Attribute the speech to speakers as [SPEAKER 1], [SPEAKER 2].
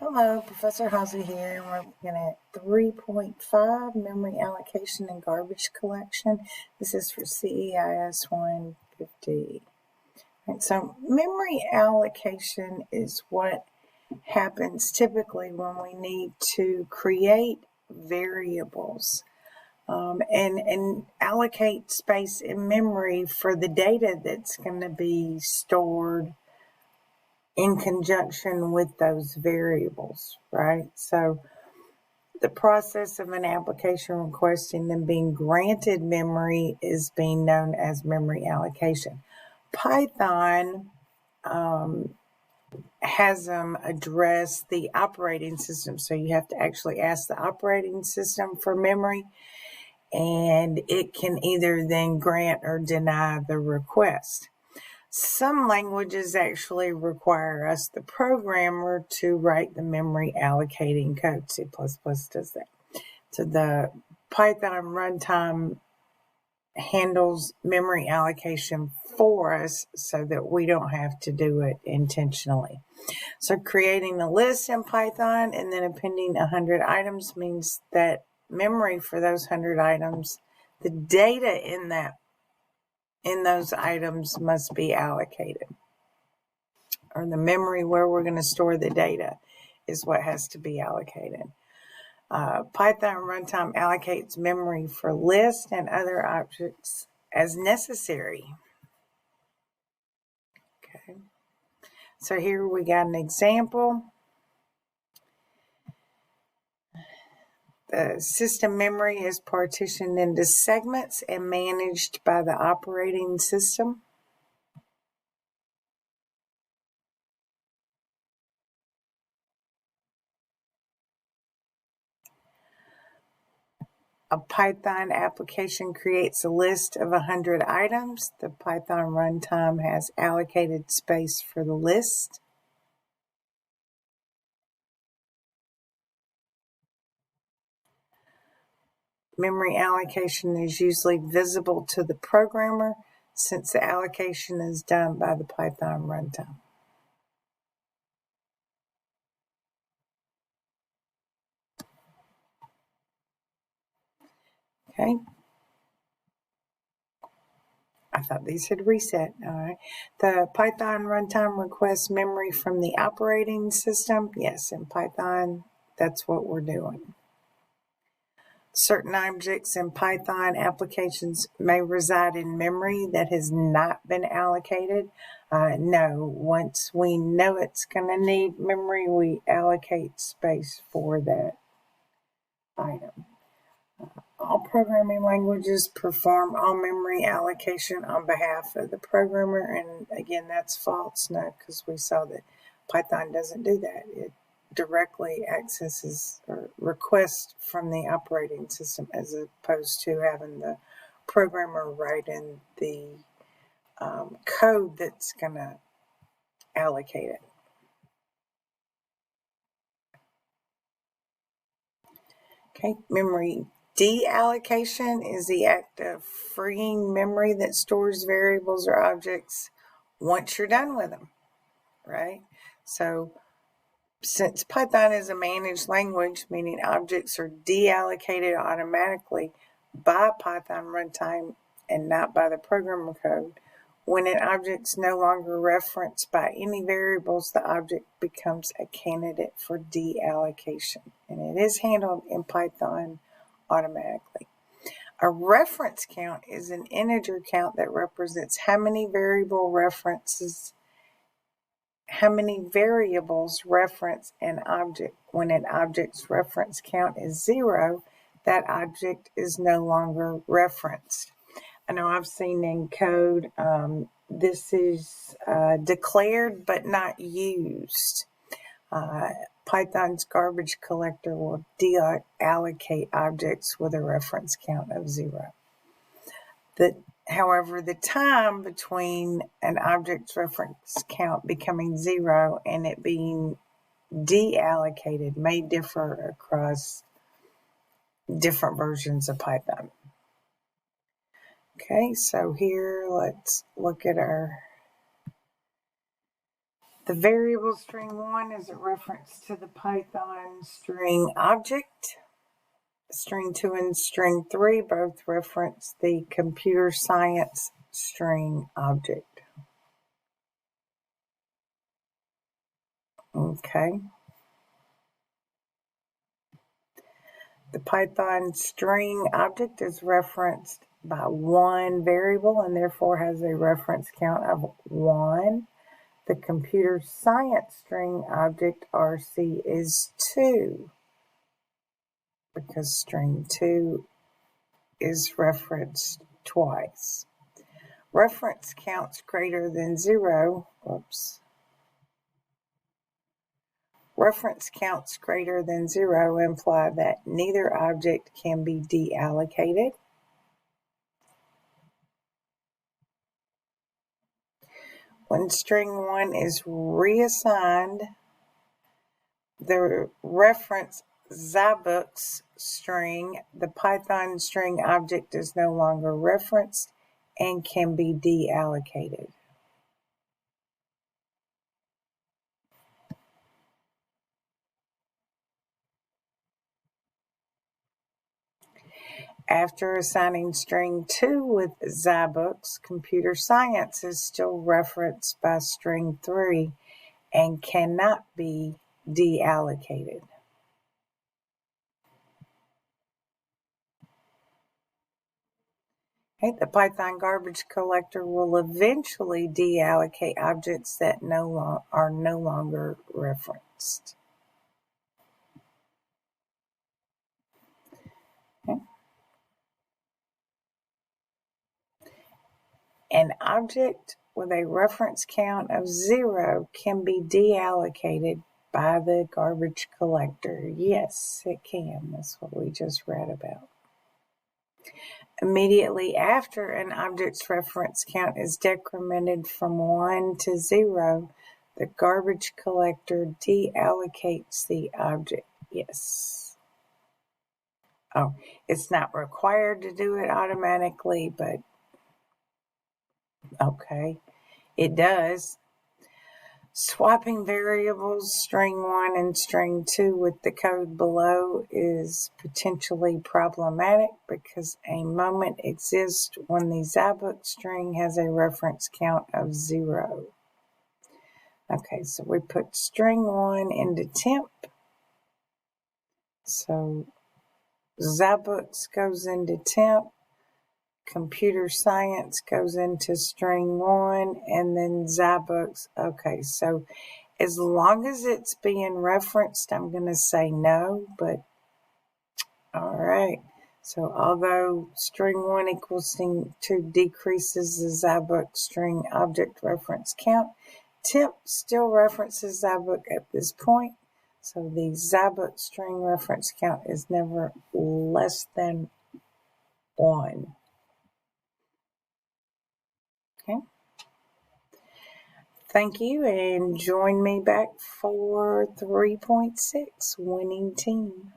[SPEAKER 1] Hello, Professor Halsey here, and we're looking at 3.5, Memory Allocation and Garbage Collection. This is for CEIS150. Right, so memory allocation is what happens typically when we need to create variables and allocate space in memory for the data that's going to be stored in conjunction with those variables, right? So the process of an application requesting and being granted memory is being known as memory allocation. Python has them address the operating system. So you have to actually ask the operating system for memory, and it can either then grant or deny the request. Some languages actually require us, the programmer, to write the memory allocating code. C++ does that. So the Python runtime handles memory allocation for us so that we don't have to do it intentionally. So creating a list in Python and then appending 100 items means that memory for those 100 items, the data in those items must be allocated, or the memory where we're going to store the data is what has to be allocated. Python runtime allocates memory for lists and other objects as necessary. Okay, so here we got an example. The system memory is partitioned into segments and managed by the operating system. A Python application creates a list of 100 items. The Python runtime has allocated space for the list. Memory allocation is usually visible to the programmer since the allocation is done by the Python runtime. Okay. I thought these had reset. All right. The Python runtime requests memory from the operating system. Yes, in Python, that's what we're doing. Certain objects in Python applications may reside in memory that has not been allocated. No, once we know it's going to need memory, we allocate space for that item. All programming languages perform all memory allocation on behalf of the programmer, and again, that's false. No, because we saw that Python doesn't do that. It directly accesses or requests from the operating system as opposed to having the programmer write in the code that's going to allocate it. Okay, memory deallocation is the act of freeing memory that stores variables or objects once you're done with them, right? So since Python is a managed language, meaning objects are deallocated automatically by Python runtime and not by the programmer code, when an object's no longer referenced by any variables, the object becomes a candidate for deallocation, and it is handled in Python automatically. A reference count is an integer count that represents how many variables reference an object. When an object's reference count is 0, that object is no longer referenced. I know I've seen in code, this is declared but not used. Python's garbage collector will deallocate objects with a reference count of 0. However, the time between an object's reference count becoming 0 and it being deallocated may differ across different versions of Python. Okay, so here let's look at The variable string 1 is a reference to the Python string object. String 2 and string 3 both reference the computer science string object. Okay. The Python string object is referenced by one variable and therefore has a reference count of 1. The computer science string object RC is 2 because string 2 is referenced twice. Reference counts greater than 0. Reference counts greater than 0 imply that neither object can be deallocated. When string 1 is reassigned, the reference Zybooks string, the Python string object is no longer referenced and can be deallocated. After assigning string 2 with Zybooks, computer science is still referenced by string 3 and cannot be deallocated. Okay, the Python garbage collector will eventually deallocate objects that are no longer referenced. Okay. An object with a reference count of 0 can be deallocated by the garbage collector. Yes, it can. That's what we just read about. Immediately after an object's reference count is decremented from 1 to 0, the garbage collector deallocates the object. Yes. Oh, it's not required to do it automatically, but okay, it does. Swapping variables string 1 and string 2 with the code below is potentially problematic because a moment exists when the Zybook string has a reference count of 0. Okay, so we put string 1 into temp. So Zybooks goes into temp. Computer science goes into string 1 and then Zybooks. Okay, so as long as it's being referenced, I'm going to say no, but all right. So although string 1 equals string 2 decreases the Zybook string object reference count, temp still references Zybook at this point. So the Zybook string reference count is never less than 1. Okay. Thank you, and join me back for 3.6, Winning Team.